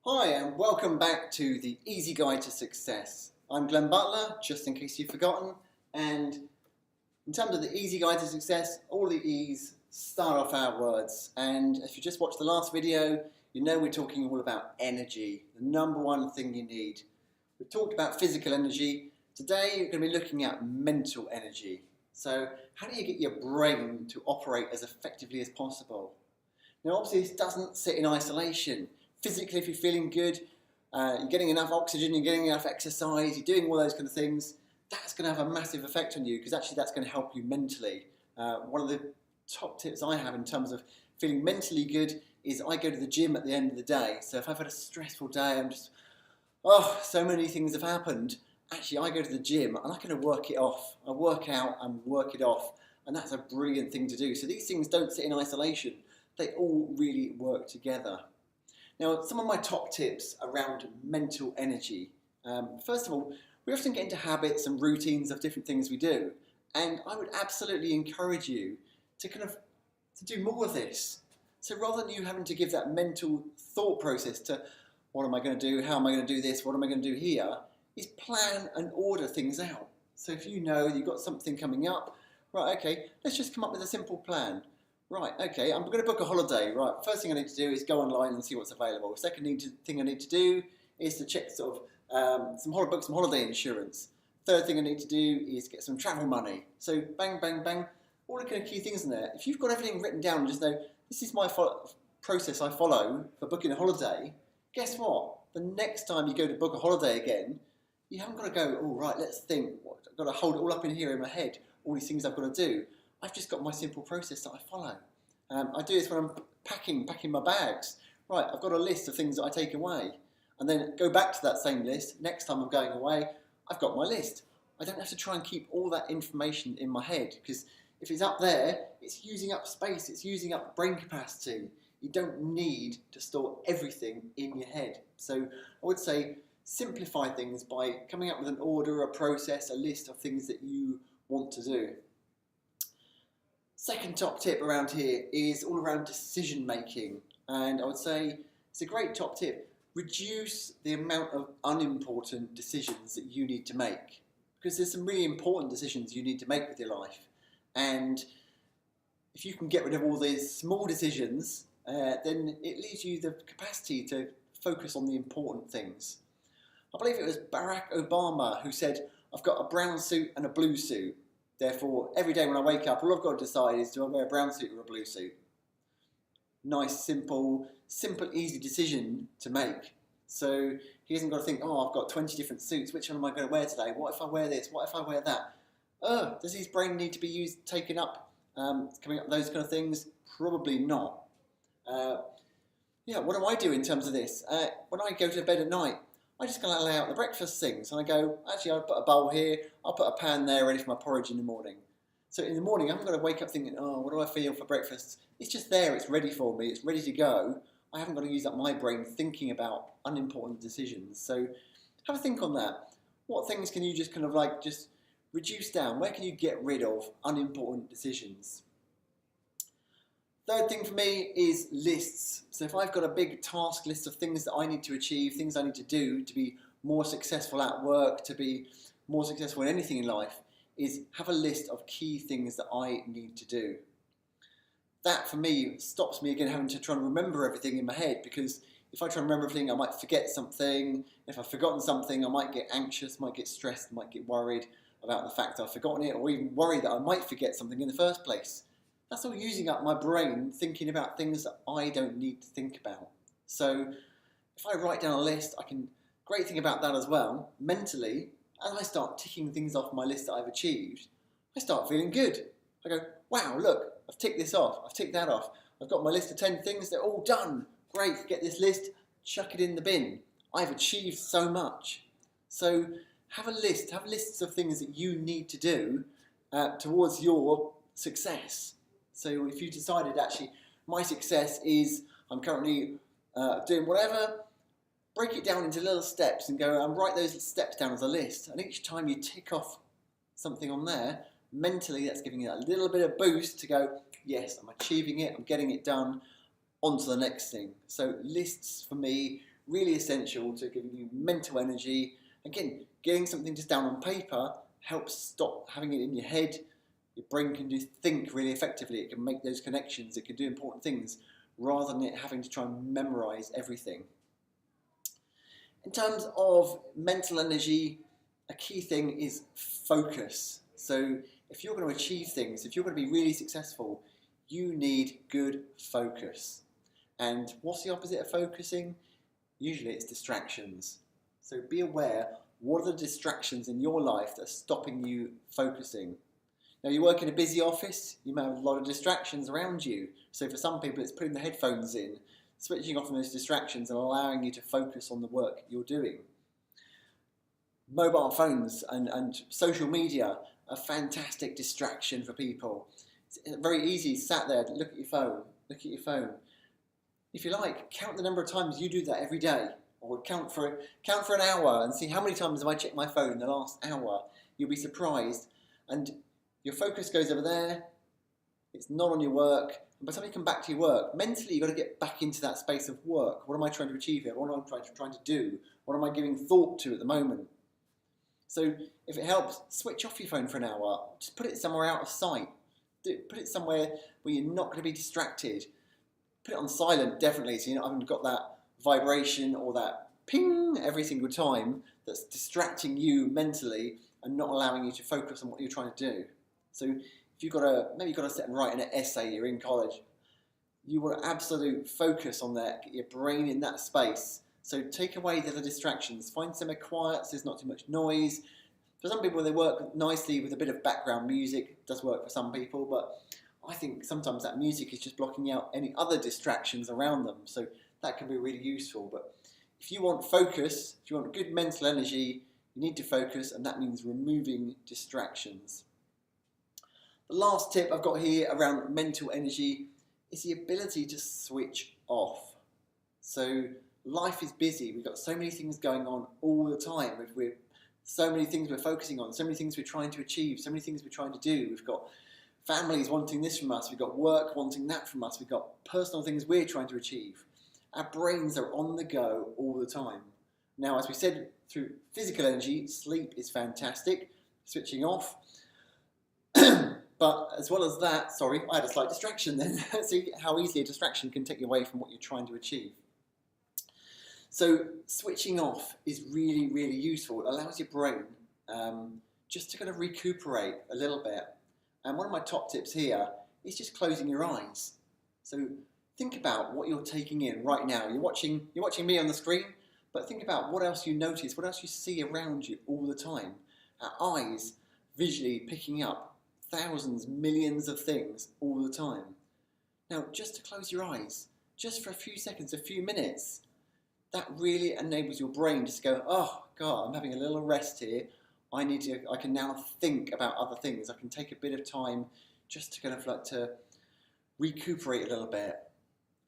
Hi and welcome back to the Easy Guide to Success. I'm Glenn Butler, just in case you've forgotten, and in terms of the Easy Guide to Success, all the E's start off our words, and if you just watched the last video, you know we're talking all about energy, the number one thing you need. We've talked about physical energy. Today you're going to be looking at mental energy. So how do you get your brain to operate as effectively as possible? Now obviously this doesn't sit in isolation. Physically, if you're feeling good, you're getting enough oxygen, you're getting enough exercise, you're doing all those kind of things, that's going to have a massive effect on you because actually that's going to help you mentally. One of the top tips I have in terms of feeling mentally good is I go to the gym at the end of the day. So if I've had a stressful day, I'm just, so many things have happened. Actually, I go to the gym and I kind of work it off. I work out and work it off. And that's a brilliant thing to do. So these things don't sit in isolation. They all really work together. Now, some of my top tips around mental energy. First of all, we often get into habits and routines of different things we do. And I would absolutely encourage you to to do more of this. So rather than you having to give that mental thought process to what am I going to do, how am I going to do this, what am I going to do here, is plan and order things out. So if you know you've got something coming up, right, okay, let's just come up with a simple plan. Right, okay, I'm going to book a holiday. Right, first thing I need to do is go online and see what's available. Second thing I need to do is to check book some holiday insurance. Third thing I need to do is get some travel money. So bang, bang, bang, all the kind of key things in there. If you've got everything written down and just know, this is my process I follow for booking a holiday, guess what? The next time you go to book a holiday again, you haven't got to go, oh right, let's think, I've got to hold it all up in here in my head, all these things I've got to do. I've just got my simple process that I follow. I do this when I'm packing my bags. Right, I've got a list of things that I take away. And then go back to that same list. Next time I'm going away, I've got my list. I don't have to try and keep all that information in my head because if it's up there, it's using up space, it's using up brain capacity. You don't need to store everything in your head. So I would say simplify things by coming up with an order, a process, a list of things that you want to do. Second top tip around here is all around decision making, and I would say it's a great top tip. Reduce the amount of unimportant decisions that you need to make because there's some really important decisions you need to make with your life, and if you can get rid of all these small decisions, then it leaves you the capacity to focus on the important things. I believe it was Barack Obama who said, I've got a brown suit and a blue suit. Therefore, every day when I wake up, all I've got to decide is do I wear a brown suit or a blue suit? Nice, simple, easy decision to make. So he hasn't got to think, oh, I've got 20 different suits. Which one am I going to wear today? What if I wear this? What if I wear that? Does his brain need to be taken up, coming up with those kind of things? Probably not. What do I do in terms of this? When I go to bed at night, I just kind of lay out the breakfast things and I go, actually I'll put a bowl here, I'll put a pan there ready for my porridge in the morning. So in the morning I'm going to wake up thinking, oh, what do I feel for breakfast? It's just there, it's ready for me, it's ready to go. I haven't got to use up my brain thinking about unimportant decisions. So have a think on that. What things can you just just reduce down? Where can you get rid of unimportant decisions? Third thing for me is lists. So if I've got a big task list of things that I need to achieve, things I need to do to be more successful at work, to be more successful in anything in life, is have a list of key things that I need to do. That for me stops me again having to try and remember everything in my head because if I try and remember everything I might forget something. If I've forgotten something I might get anxious, might get stressed, might get worried about the fact I've forgotten it or even worried that I might forget something in the first place. That's all using up my brain thinking about things that I don't need to think about. So if I write down a list, great thing about that as well, mentally, as I start ticking things off my list that I've achieved, I start feeling good. I go, wow, look, I've ticked this off, I've ticked that off. I've got my list of 10 things, they're all done. Great, get this list, chuck it in the bin. I've achieved so much. So have lists of things that you need to do towards your success. So if you decided actually my success is I'm currently doing whatever, break it down into little steps and go and write those steps down as a list. And each time you tick off something on there, mentally that's giving you a little bit of boost to go, yes, I'm achieving it, I'm getting it done, on to the next thing. So lists for me really essential to giving you mental energy. Again, getting something just down on paper helps stop having it in your head. Your brain can think really effectively. It can make those connections. It can do important things rather than it having to try and memorize everything. In terms of mental energy, a key thing is focus. So if you're going to achieve things, if you're going to be really successful, you need good focus. And what's the opposite of focusing? Usually it's distractions. So be aware, what are the distractions in your life that are stopping you focusing? Now, you work in a busy office, you may have a lot of distractions around you. So for some people, it's putting the headphones in, switching off from those distractions and allowing you to focus on the work you're doing. Mobile phones and social media are a fantastic distraction for people. It's very easy, sat there, look at your phone. If you like, count the number of times you do that every day, or count for an hour and see how many times have I checked my phone in the last hour. You'll be surprised. And your focus goes over there, it's not on your work, and by the time you come back to your work, mentally you've got to get back into that space of work. What am I trying to achieve here? What am I trying to do? What am I giving thought to at the moment? So if it helps, switch off your phone for an hour. Just put it somewhere out of sight. Put it somewhere where you're not going to be distracted. Put it on silent, definitely, so you haven't got that vibration or that ping every single time that's distracting you mentally and not allowing you to focus on what you're trying to do. So if maybe you've got to sit and write an essay, you're in college, you want absolute focus on that, get your brain in that space. So take away the other distractions, find somewhere quiet so there's not too much noise. For some people, they work nicely with a bit of background music. It does work for some people, but I think sometimes that music is just blocking out any other distractions around them. So that can be really useful. But if you want focus, if you want good mental energy, you need to focus, and that means removing distractions. The last tip I've got here around mental energy is the ability to switch off. So life is busy. We've got so many things going on all the time. So many things we're focusing on, so many things we're trying to achieve, so many things we're trying to do. We've got families wanting this from us, we've got work wanting that from us, we've got personal things we're trying to achieve. Our brains are on the go all the time. Now, as we said, through physical energy, sleep is fantastic, switching off. But as well as that, sorry, I had a slight distraction then. See how easily a distraction can take you away from what you're trying to achieve. So switching off is really, really useful. It allows your brain just to kind of recuperate a little bit. And one of my top tips here is just closing your eyes. So think about what you're taking in right now. You're watching me on the screen, but think about what else you notice, what else you see around you all the time. Our eyes visually picking up thousands, millions of things all the time. Now, just to close your eyes, just for a few seconds, a few minutes, that really enables your brain just to go, oh God, I'm having a little rest here. I can now think about other things. I can take a bit of time just to kind of like to recuperate a little bit.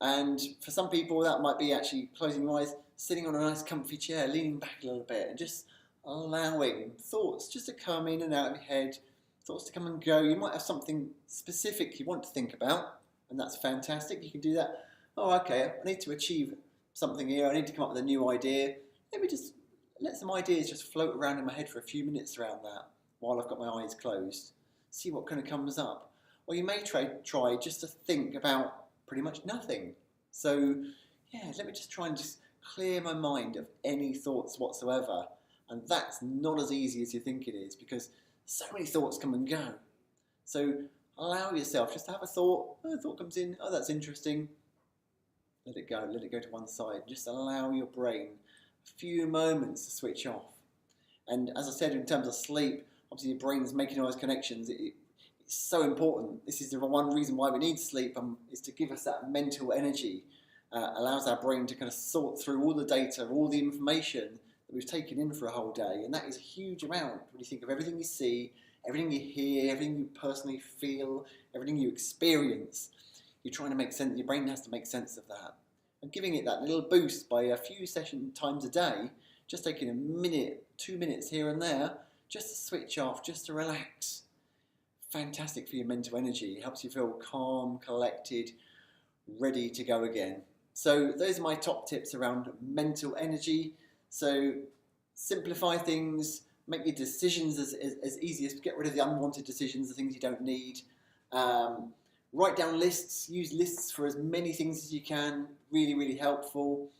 And for some people, that might be actually closing your eyes, sitting on a nice comfy chair, leaning back a little bit, and just allowing thoughts just to come in and out of your head, thoughts to come and go. You might have something specific you want to think about, and that's fantastic. You can do that. Oh, okay, I need to achieve something here. I need to come up with a new idea. Let me just let some ideas just float around in my head for a few minutes around that while I've got my eyes closed. See what kind of comes up. Or you may try just to think about pretty much nothing. So yeah, let me just try and just clear my mind of any thoughts whatsoever. And that's not as easy as you think it is, because so many thoughts come and go. So allow yourself just to have a thought. Oh, a thought comes in. Oh, that's interesting. Let it go to one side. Just allow your brain a few moments to switch off. And as I said, in terms of sleep, obviously your brain's making all those connections. It's so important. This is the one reason why we need sleep, is to give us that mental energy. Allows our brain to kind of sort through all the data, all the information that we've taken in for a whole day. And that is a huge amount when you think of everything you see, everything you hear, everything you personally feel, everything you experience. You're trying to make sense, your brain has to make sense of that. And giving it that little boost by a few session times a day, just taking a minute, 2 minutes here and there, just to switch off, just to relax. Fantastic for your mental energy. It helps you feel calm, collected, ready to go again. So those are my top tips around mental energy. So simplify things, make your decisions as easy as get rid of the unwanted decisions, the things you don't need. Write down lists, use lists for as many things as you can, really, really helpful.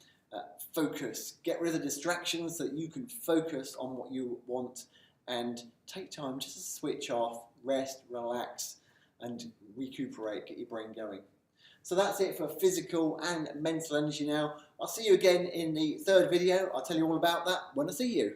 Focus, get rid of the distractions so that you can focus on what you want, and take time just to switch off, rest, relax, and recuperate, get your brain going. So that's it for physical and mental energy now. I'll see you again in the third video. I'll tell you all about that when I see you.